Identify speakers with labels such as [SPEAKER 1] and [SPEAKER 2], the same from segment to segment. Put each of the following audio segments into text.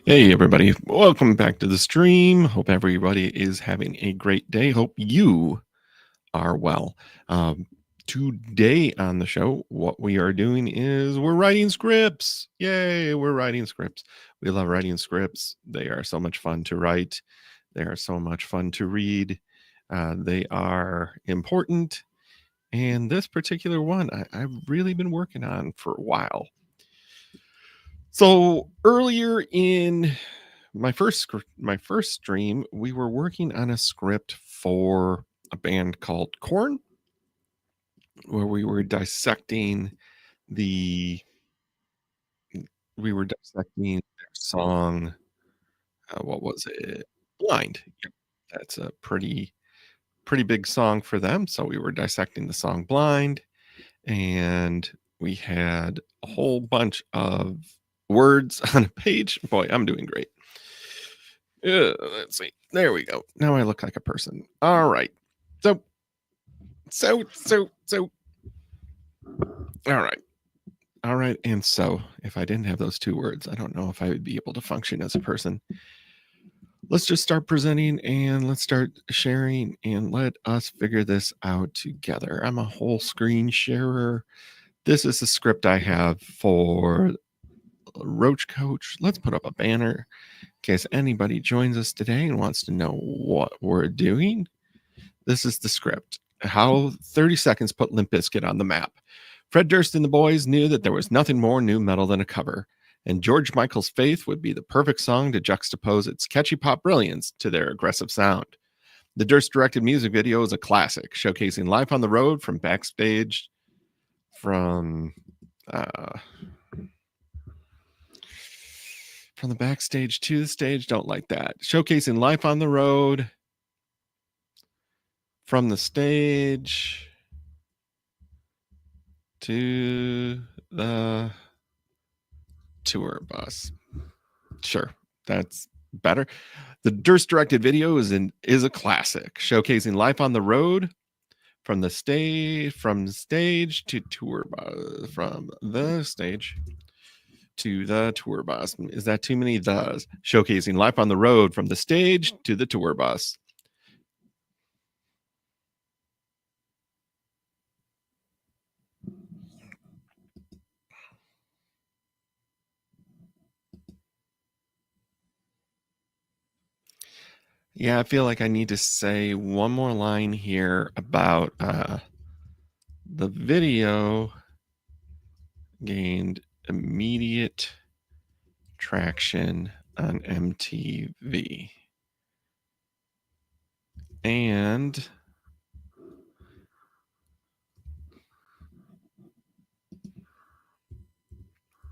[SPEAKER 1] Hey, everybody. Welcome back to the stream. Hope everybody is having a great day. Hope you are well. Um, Today on the show, what we are doing is we're writing scripts. Yay, we're writing scripts. We love writing scripts. They are so much fun to write, they are so much fun to read. They are important. And this particular one, I've really been working on for a while. So earlier in my first stream, we were working on a script for a band called Korn, where the we were dissecting their song. What was it? Blind. Yep. That's a pretty big song for them. So we were dissecting the song Blind, and we had a whole bunch of words on a page. Boy, I'm doing great. Let's see. There we go. Now I look like a person. All right. So, so. All right. All right. And so, if I didn't have those two words, I don't know if I would be able to function as a person. Let's just start presenting and let's start sharing and let us figure this out together. I'm a whole screen sharer. This is the script I have for Roach Coach. Let's put up a banner in case anybody joins us today and wants to know what we're doing. This is the script. How 30 Seconds put Limp Bizkit on the map. Fred Durst and the boys knew that there was nothing more new metal than a cover, and George Michael's Faith would be the perfect song to juxtapose its catchy pop brilliance to their aggressive sound. The Durst-directed music video is a classic, showcasing life on the road from the backstage to the stage. Don't like that. Showcasing life on the road from the stage to the tour bus. Sure, that's better. The Durst directed video is a classic, showcasing life on the road from the stage to tour bus, from the stage to the tour bus. Is that too many thes? Showcasing life on the road from the stage to the tour bus. Yeah, I feel like I need to say one more line here about the video gained immediate traction on MTV. And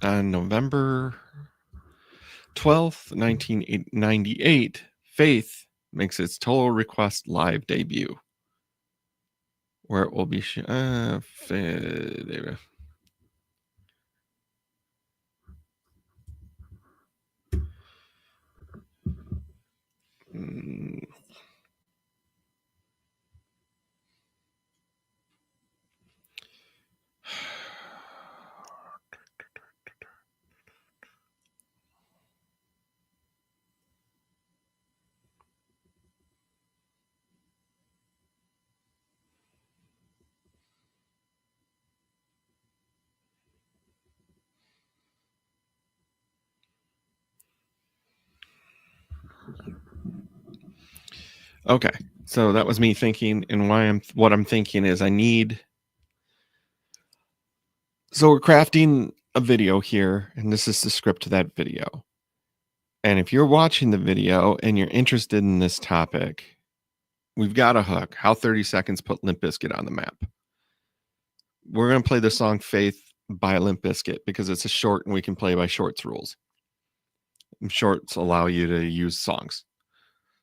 [SPEAKER 1] on November 12th, 1998, Faith makes its Total Request live debut, where it will be okay. So that was me thinking, and what I'm thinking is so we're crafting a video here, and this is the script to that video. And if you're watching the video and you're interested in this topic, we've got a hook. How 30 Seconds put Limp Bizkit on the map. We're going to play the song Faith by Limp Bizkit because it's a short and we can play by shorts rules. And shorts allow you to use songs.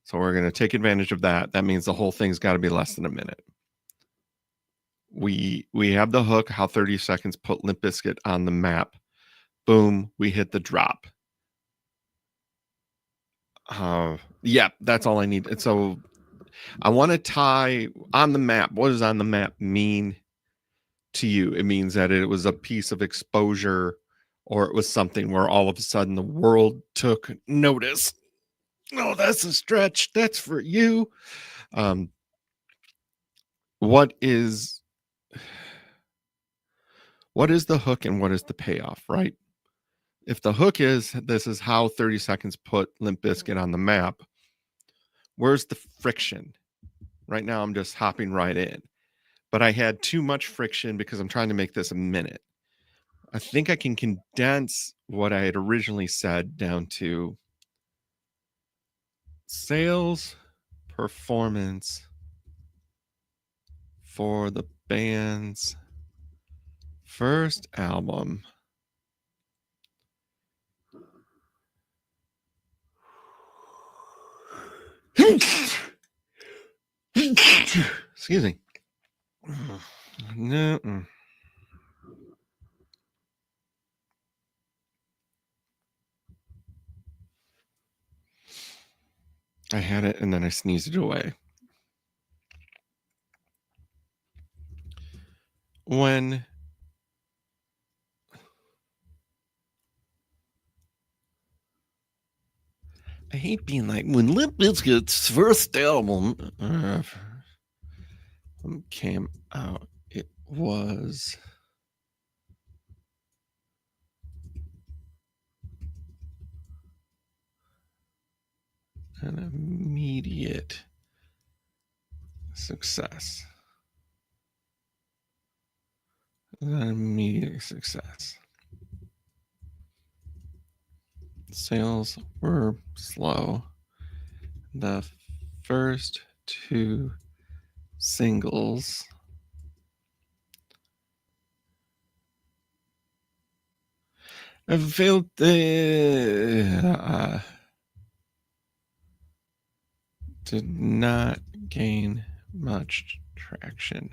[SPEAKER 1] So we're going to take advantage of that. That means the whole thing's got to be less than a minute. We have the hook, how 30 Seconds put Limp Bizkit on the map. Boom, we hit the drop. Yeah, that's all I need. And so I want to tie on the map. What does on the map mean to you? It means that it was a piece of exposure or it was something where all of a sudden the world took notice. Oh, that's a stretch. That's for you. Um, what is the hook and what is the payoff, right? If the hook is this is how 30 seconds put Limp Bizkit on the map, where's the friction? Right now I'm just hopping right in. But I had too much friction because I'm trying to make this a minute. I think I can condense what I had originally said down to sales performance for the band's first album. Excuse me. No. I had it and then I sneezed it away. When I hate being like, when Limp Bizkit's first album came out, it was an immediate success. An immediate success. Sales were slow. The first two singles failed did not gain much traction.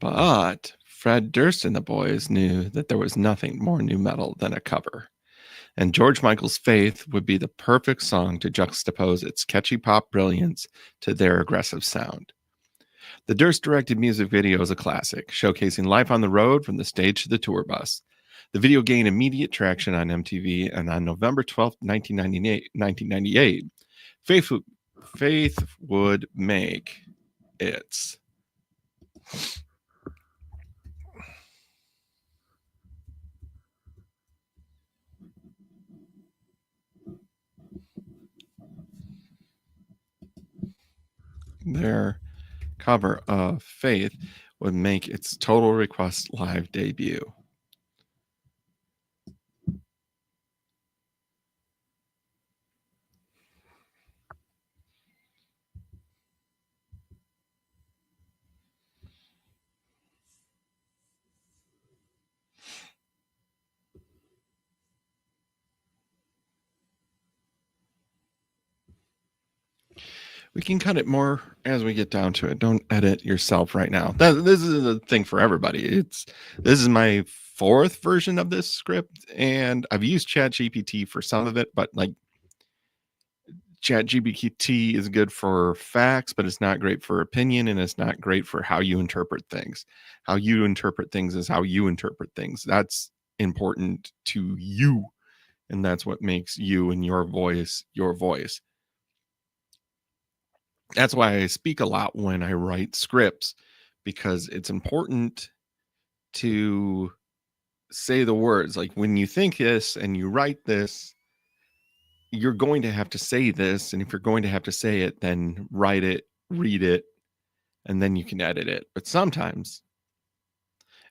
[SPEAKER 1] But Fred Durst and the boys knew that there was nothing more nu metal than a cover. And George Michael's Faith would be the perfect song to juxtapose its catchy pop brilliance to their aggressive sound. The Durst-directed music video is a classic, showcasing life on the road from the stage to the tour bus. The video gained immediate traction on MTV, and on November 12, 1998, Faith would make its their cover of Faith would make its Total Request live debut. We can cut it more as we get down to it. Don't edit yourself right now. This is a thing for everybody. This is my fourth version of this script, and I've used ChatGPT for some of it, but like ChatGPT is good for facts, but it's not great for opinion, and it's not great for how you interpret things. How you interpret things is how you interpret things. That's important to you, and that's what makes you and your voice your voice. That's why I speak a lot when I write scripts, because it's important to say the words. Like when you think this and you write this, you're going to have to say this. And if you're going to have to say it, then write it, read it, and then you can edit it. But sometimes,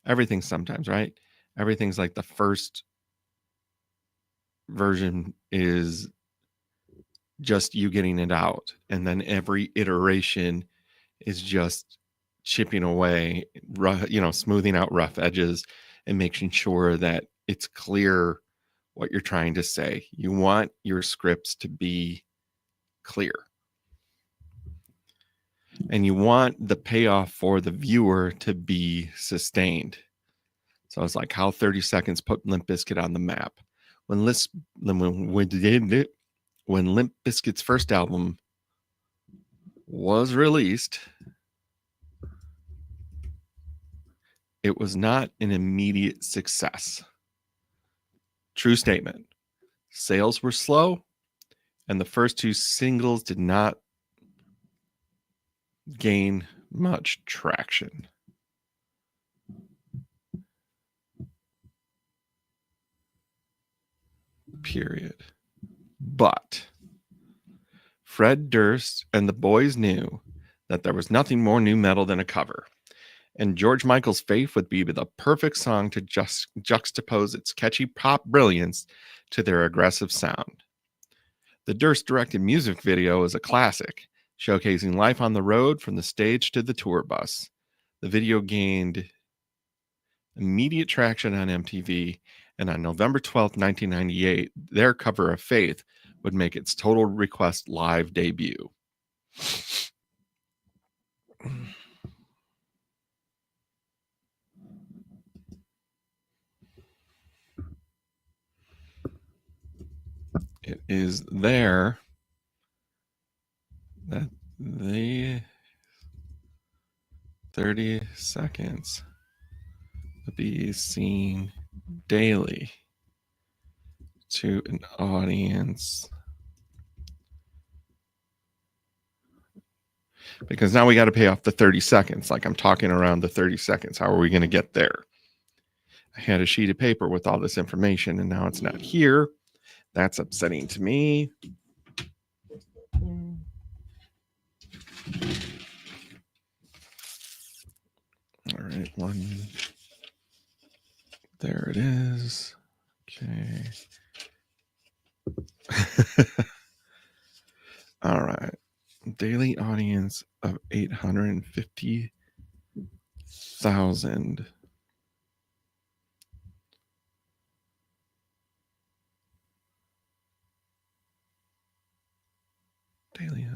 [SPEAKER 1] everything's sometimes, right? Everything's like the first version is just you getting it out, and then every iteration is just chipping away, smoothing out rough edges and making sure that it's clear what you're trying to say. You want your scripts to be clear, and you want the payoff for the viewer to be sustained. So it's like how 30 seconds put Limp Bizkit on the map. When Limp Bizkit's first album was released, It was not an immediate success. True statement. Sales were slow, and the first two singles did not gain much traction. Period. But Fred Durst and the boys knew that there was nothing more nu metal than a cover, and George Michael's Faith would be the perfect song to just juxtapose its catchy pop brilliance to their aggressive sound. The Durst directed music video is a classic, showcasing life on the road from the stage to the tour bus. The video gained immediate traction on MTV, and on November 12th, 1998, their cover of Faith would make its Total Request live debut. It is there that the 30 seconds will be seen daily to an audience. Because now we got to pay off the 30 seconds. Like I'm talking around the 30 seconds. How are we going to get there? I had a sheet of paper with all this information and now it's not here. That's upsetting to me. All right, one. There it is. Okay. All right. Daily audience of 850,000. Daily.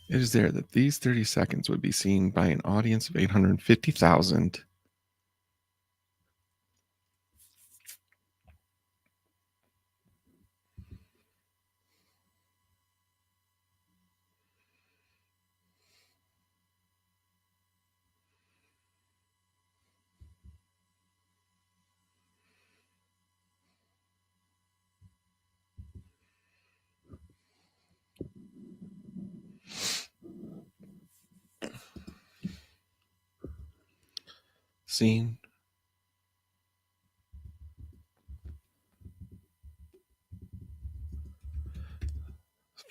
[SPEAKER 1] It is there that these 30 seconds would be seen by an audience of 850,000. Seen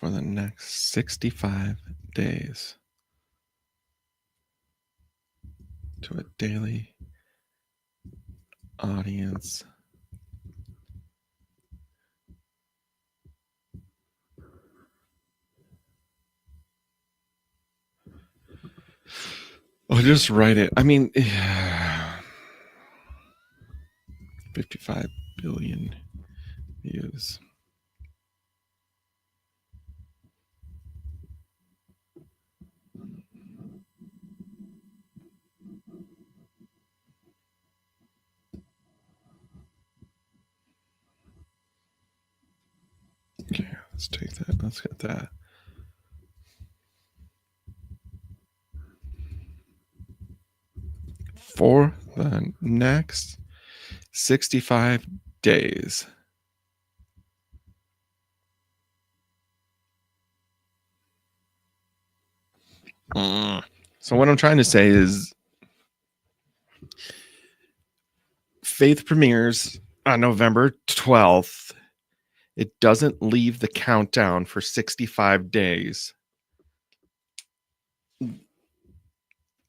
[SPEAKER 1] for the next 65 days to a daily audience just write it. I mean, 55 billion views. Okay, let's take that. Let's get that. For the next 65 days. So what I'm trying to say is Faith premieres on November 12th. It doesn't leave the countdown for 65 days.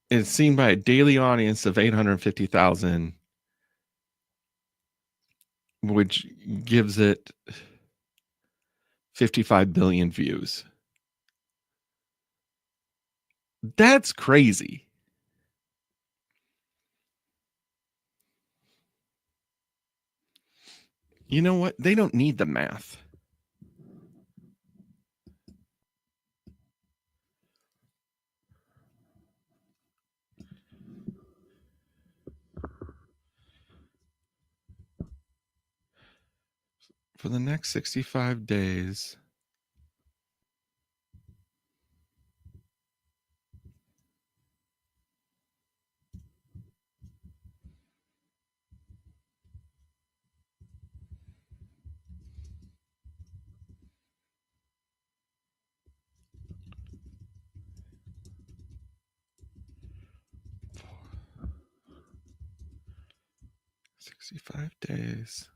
[SPEAKER 1] It's seen by a daily audience of 850,000, which gives it 55 billion views. That's crazy. You know what? They don't need the math. for the next 65 days. For 65 days.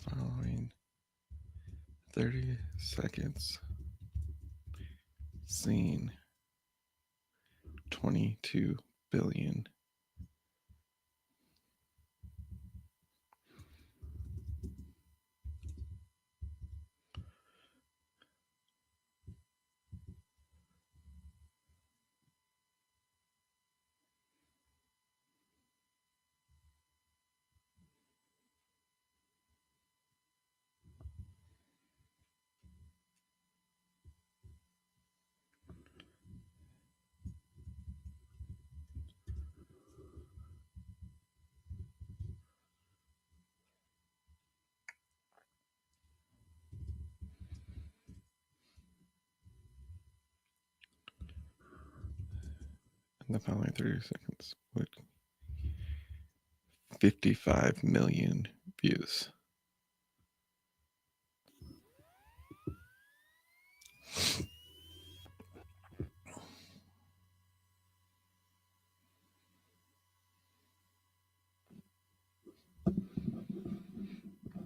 [SPEAKER 1] Following 30 seconds. Seen 22 billion. In the following 30 seconds would 55 million views.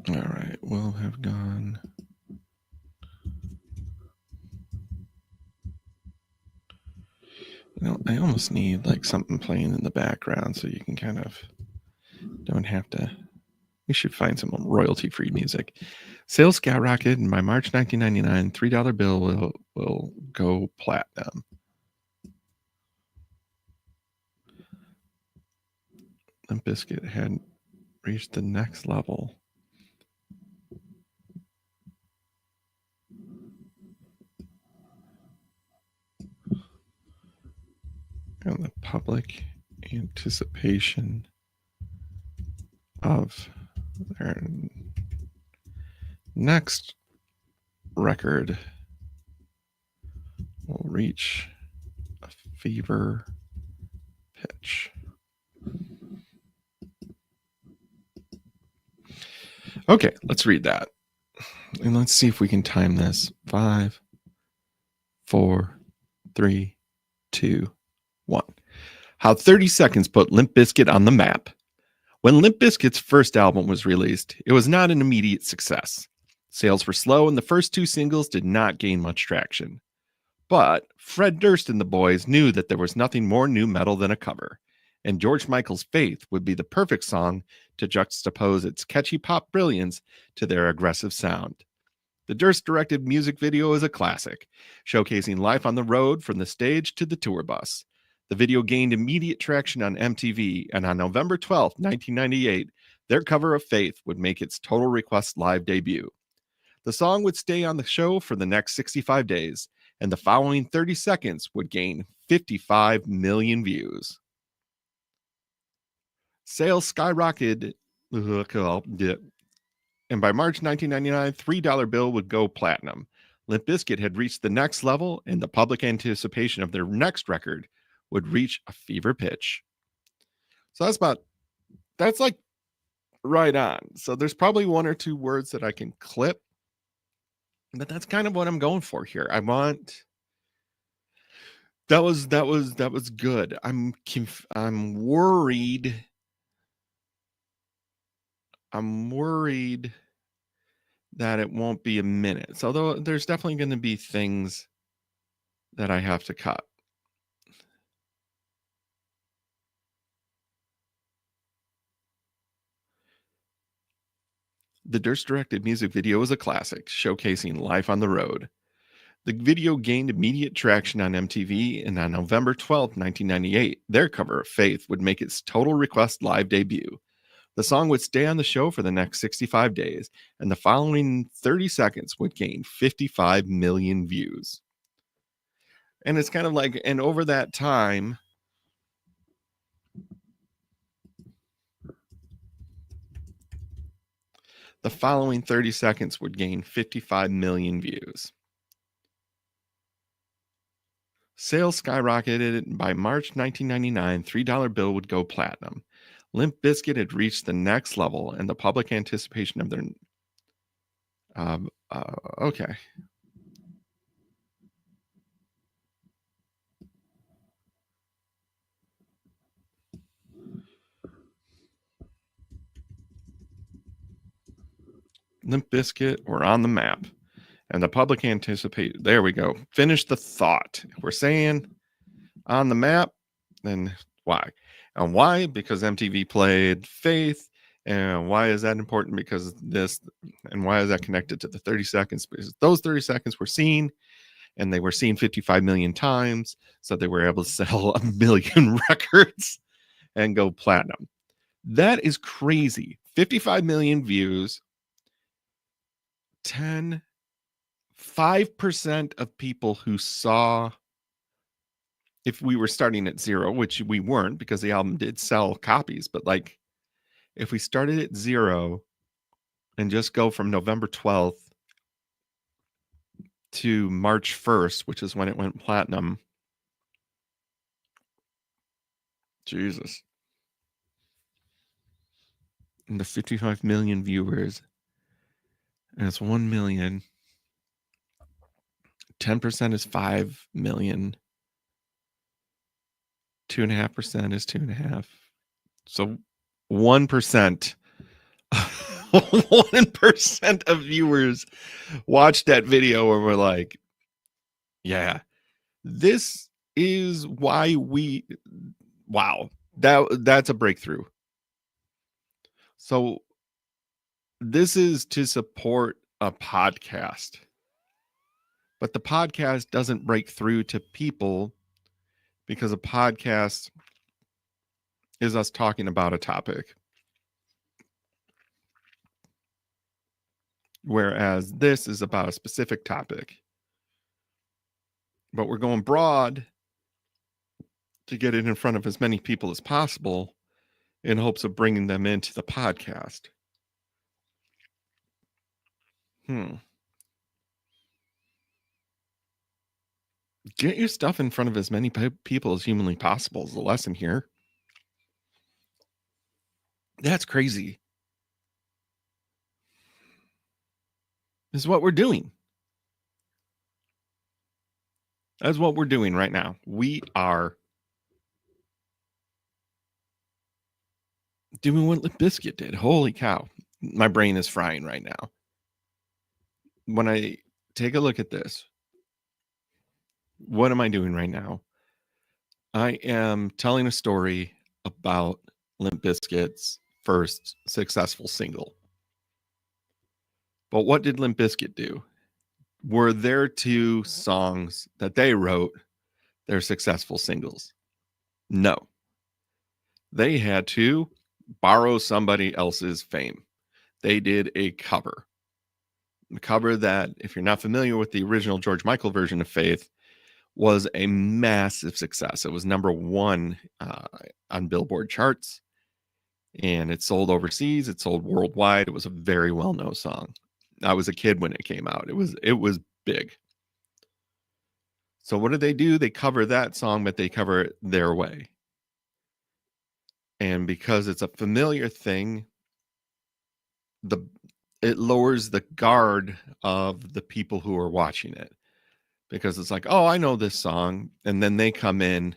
[SPEAKER 1] All right, we'll have gone. You know, I almost need like something playing in the background so you can kind of don't have to. We should find some royalty-free music. Sales skyrocketed, and by March 1999, $3 bill will go platinum. Limp Bizkit had reached the next level. And the public anticipation of their next record will reach a fever pitch. Okay, let's read that. And let's see if we can time this. 5, 4, 3, 2, 1. How 30 seconds put Limp Bizkit on the map. When Limp Bizkit's first album was released, it was not an immediate success. Sales were slow, and the first two singles did not gain much traction. But Fred Durst and the boys knew that there was nothing more nu metal than a cover, and George Michael's Faith would be the perfect song to juxtapose its catchy pop brilliance to their aggressive sound. The Durst-directed music video is a classic, showcasing life on the road from the stage to the tour bus. The video gained immediate traction on MTV, and on November 12, 1998, their cover of Faith would make its Total Request live debut. The song would stay on the show for the next 65 days, and the following 30 seconds would gain 55 million views. Sales skyrocketed, and by March 1999, $3 bill would go platinum. Limp Bizkit had reached the next level, and the public anticipation of their next record would reach a fever pitch. So that's like right on. So there's probably one or two words that I can clip, but that's kind of what I'm going for here. I want that was good. I'm worried. I'm worried that it won't be a minute. So there's definitely going to be things that I have to cut. The Durst-directed music video is a classic, showcasing life on the road. The video gained immediate traction on MTV, and on November 12, 1998, their cover of Faith would make its Total Request live debut. The song would stay on the show for the next 65 days, and the following 30 seconds would gain 55 million views. And it's kind of like, and over that time, the following 30 seconds would gain 55 million views. Sales skyrocketed. By March 1999, $3 bill would go platinum. Limp Bizkit had reached the next level, and the public anticipation of their okay. Limp Bizkit were on the map, and the public anticipated. There we go. Finish the thought. If we're saying on the map, then why? And why? Because MTV played Faith. And why is that important? Because this, and why is that connected to the 30 seconds? Because those 30 seconds were seen, and they were seen 55 million times. So they were able to sell 1 million records and go platinum. That is crazy. 55 million views. 5% of people who saw, if we were starting at 0, which we weren't because the album did sell copies, but like if we started at 0 and just go from November 12th to March 1st, which is when it went platinum. Jesus. And the 55 million viewers. And it's 1 million. 10% is 5 million. 2.5% is 2.5. So 1%. 1% of viewers watched that video and were like, yeah, this is why wow, that's a breakthrough. So this is to support a podcast, but the podcast doesn't break through to people because a podcast is us talking about a topic. Whereas this is about a specific topic. But we're going broad to get it in front of as many people as possible in hopes of bringing them into the podcast. Get your stuff in front of as many people as humanly possible is the lesson here. That's crazy. This is what we're doing. That's what we're doing right now. We are doing what Limp Bizkit did. Holy cow. My brain is frying right now. When I take a look at this, what am I doing right now? I am telling a story about Limp Bizkit's first successful single. But what did Limp Bizkit do? Were their 2 songs that they wrote their successful singles? No. They had to borrow somebody else's fame. They did a cover. A cover that, if you're not familiar with the original George Michael version of Faith, was a massive success. It was number 1 on Billboard charts, and it sold overseas. It sold worldwide. It was a very well-known song. I was a kid when it came out. It was big. So what do? They cover that song, but they cover it their way. And because it's a familiar thing, it lowers the guard of the people who are watching it. Because it's like, oh, I know this song. And then they come in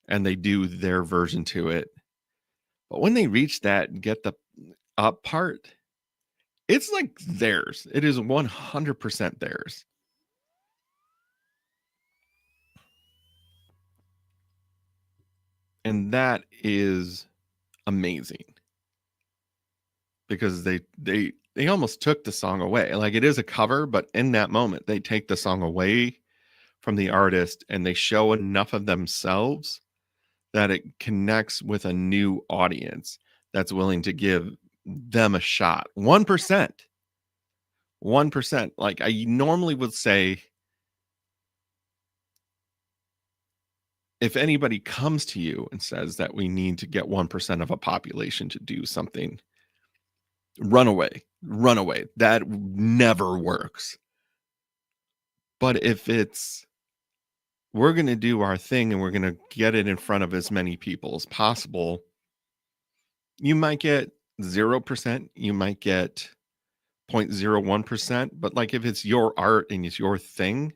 [SPEAKER 1] and they do their version to it. But when they reach that and get the up part, it's like theirs. It is 100% theirs. And that is amazing. Because they almost took the song away. Like, it is a cover, but in that moment, they take the song away from the artist and they show enough of themselves that it connects with a new audience that's willing to give them a shot. 1%. 1%. Like, I normally would say if anybody comes to you and says that we need to get 1% of a population to do something, run away. That never works. But if it's, we're going to do our thing and we're going to get it in front of as many people as possible, you might get 0%, you might get 0.01%, but like if it's your art and it's your thing,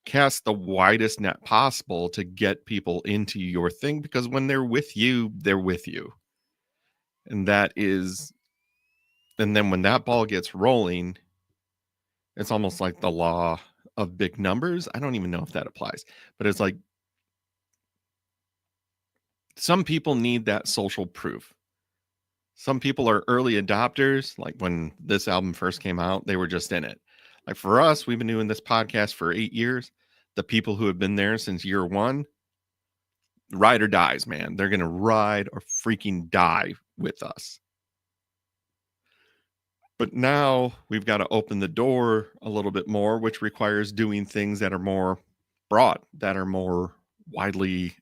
[SPEAKER 1] cast the widest net possible to get people into your thing, because when they're with you, they're with you. And then when that ball gets rolling, it's almost like the law of big numbers. I don't even know if that applies, but it's like some people need that social proof. Some people are early adopters. Like when this album first came out, they were just in it. Like for us, we've been doing this podcast for 8 years. The people who have been there since year one, ride or dies, man. They're going to ride or freaking die with us. But now we've got to open the door a little bit more, which requires doing things that are more broad, that are more widely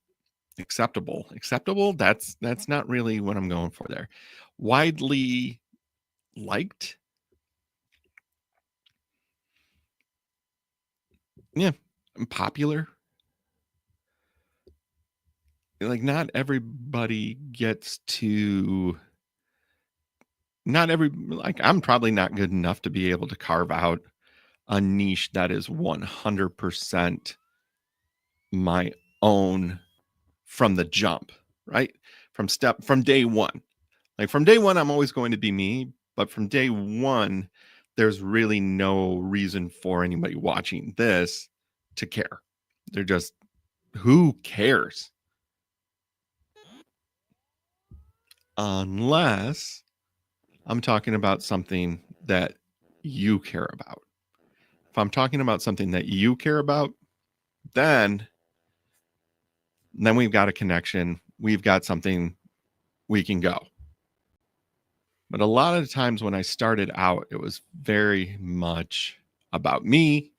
[SPEAKER 1] acceptable. Acceptable? That's not really what I'm going for there. Widely liked. Yeah, popular. Like not everybody gets to, like I'm probably not good enough to be able to carve out a niche that is 100% my own from the jump, right? From day one. Like from day one, I'm always going to be me, but from day one, there's really no reason for anybody watching this to care. They're just, who cares? Unless I'm talking about something that you care about. If I'm talking about something that you care about, then we've got a connection. We've got something we can go. But a lot of the times when I started out, it was very much about me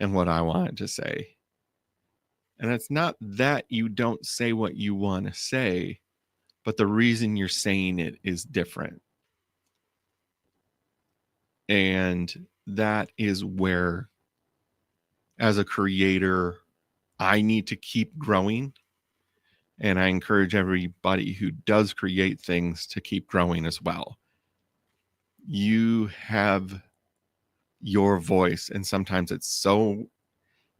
[SPEAKER 1] and what I wanted to say. And it's not that you don't say what you want to say, but the reason you're saying it is different. And that is where, as a creator, I need to keep growing. And I encourage everybody who does create things to keep growing as well. You have your voice, and sometimes it's so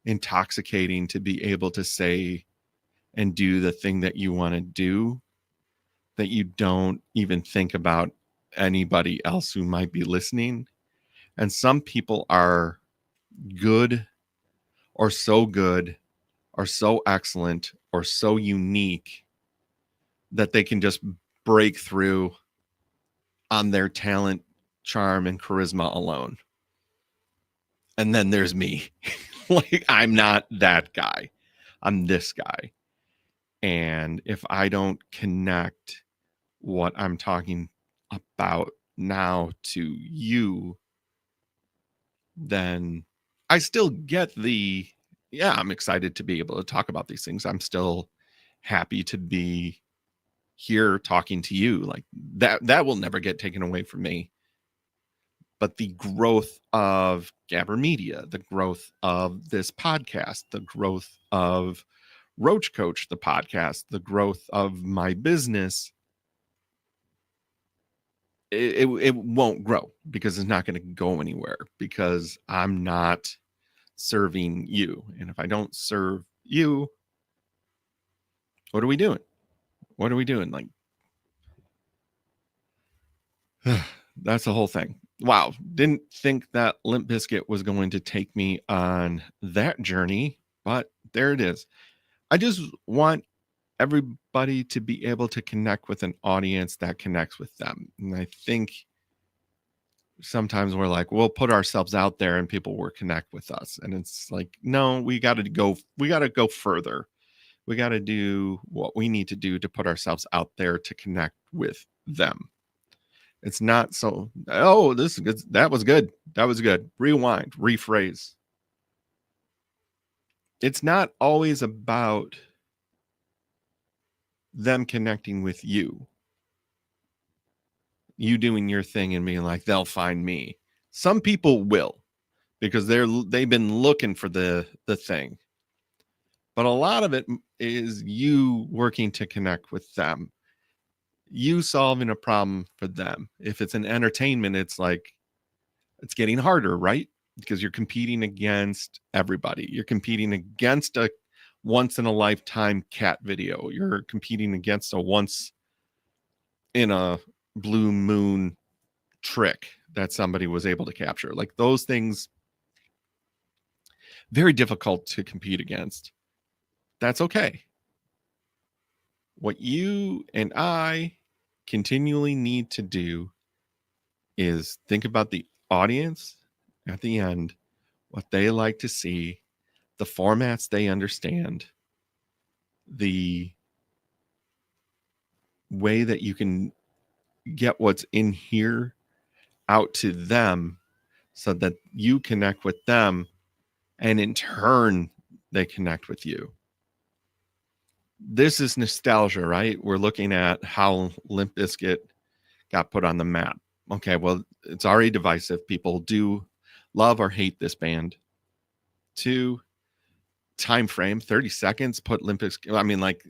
[SPEAKER 1] intoxicating to be able to say and do the thing that you want to do that you don't even think about anybody else who might be listening. And some people are good or so excellent or so unique that they can just break through on their talent, charm, and charisma alone. And then there's me. Like, I'm not that guy. I'm this guy. And if I don't connect what I'm talking about now to you, then I still get I'm excited to be able to talk about these things. I'm still happy to be here talking to you. Like that will never get taken away from me. But the growth of Gabber Media, the growth of this podcast, the growth of Roach Coach, the podcast, the growth of my business, it won't grow because it's not going to go anywhere, because I'm not serving you. And if I don't serve you, what are we doing? Like, that's the whole thing. Wow. Didn't think that Limp Bizkit was going to take me on that journey, but there it is. I just want everybody to be able to connect with an audience that connects with them. And I think sometimes we're like, we'll put ourselves out there and people will connect with us. And it's like, no, we got to go further. We got to do what we need to do to put ourselves out there to connect with them. It's not so, oh, this is good. That was good. Rewind, rephrase. It's not always about them connecting with you. You doing your thing and being like, they'll find me. Some people will, because they've been looking for the thing. But a lot of it is you working to connect with them. You solving a problem for them. If it's an entertainment, it's like it's getting harder, right? Because you're competing against everybody. You're competing against a once in a lifetime cat video. You're competing against a once in a blue moon trick that somebody was able to capture. Like those things, very difficult to compete against. That's okay. What you and I continually need to do is think about the audience at the end, what they like to see, the formats they understand, the way that you can get what's in here out to them so that you connect with them and in turn they connect with you. This is nostalgia, right? We're looking at how Limp Bizkit got put on the map. Okay, well, it's already divisive. People do love or hate this band. 2, time frame, 30 seconds, put Limp Bizkit. I mean, like,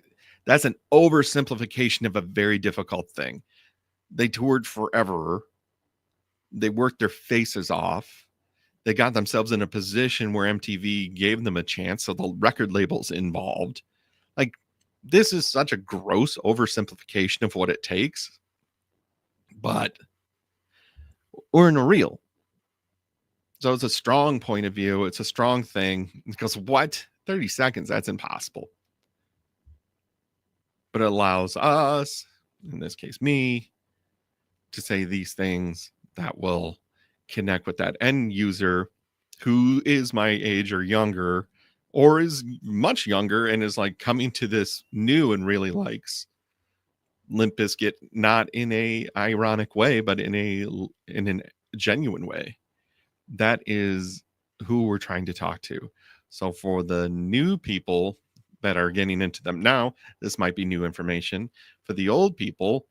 [SPEAKER 1] that's an oversimplification of a very difficult thing. They toured forever. They worked their faces off. They got themselves in a position where MTV gave them a chance, so the record label's involved. Like, this is such a gross oversimplification of what it takes. But we're in a real. So it's a strong point of view. It's a strong thing. Because what? 30 seconds, that's impossible. But it allows us, in this case me, to say these things that will connect with that end user who is my age or younger, or is much younger and is like coming to this new and really likes Limp Bizkit, not in a ironic way, but in a genuine way. That is who we're trying to talk to. So for the new people that are getting into them now, this might be new information. For the old people,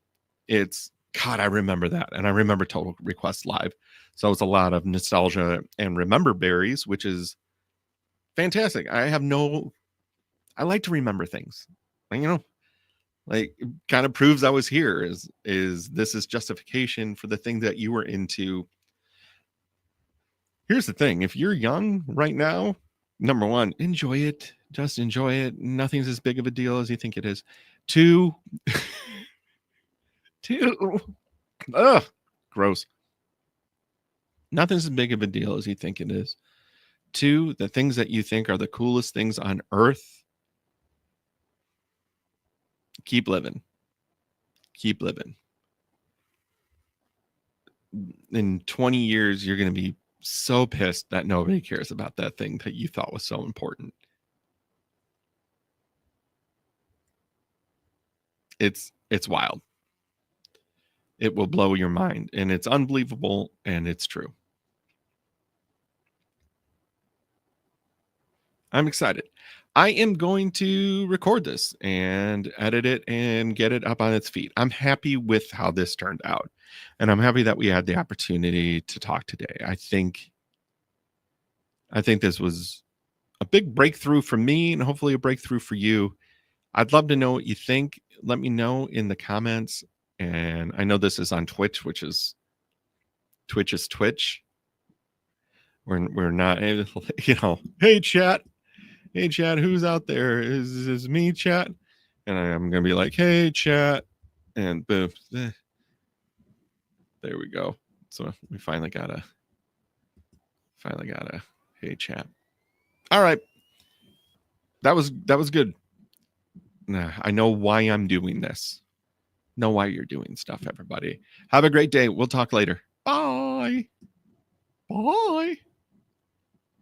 [SPEAKER 1] it's, God, I remember that. And I remember Total Request Live. So it's a lot of nostalgia and remember berries, which is fantastic. I like to remember things. Like kind of proves I was here is this is justification for the thing that you were into. Here's the thing. If you're young right now, number one, enjoy it. Just enjoy it. Nothing's as big of a deal as you think it is. 2, gross. Nothing's as big of a deal as you think it is. 2, the things that you think are the coolest things on earth, keep living. Keep living. In 20 years, you're going to be so pissed that nobody cares about that thing that you thought was so important. It's wild. It will blow your mind, and it's unbelievable, and it's true. I'm excited. I am going to record this and edit it and get it up on its feet. I'm happy with how this turned out, and I'm happy that we had the opportunity to talk today. I think this was a big breakthrough for me and hopefully a breakthrough for you. I'd love to know what you think. Let me know in the comments. And I know this is on Twitch, which is Twitch. We're not, hey chat, who's out there? Is me, chat? And I'm gonna be like, hey chat, and boom, there we go. So we finally got a hey chat. All right, that was good. I know why I'm doing this. Know why you're doing stuff, everybody. Have a great day. We'll talk later. Bye.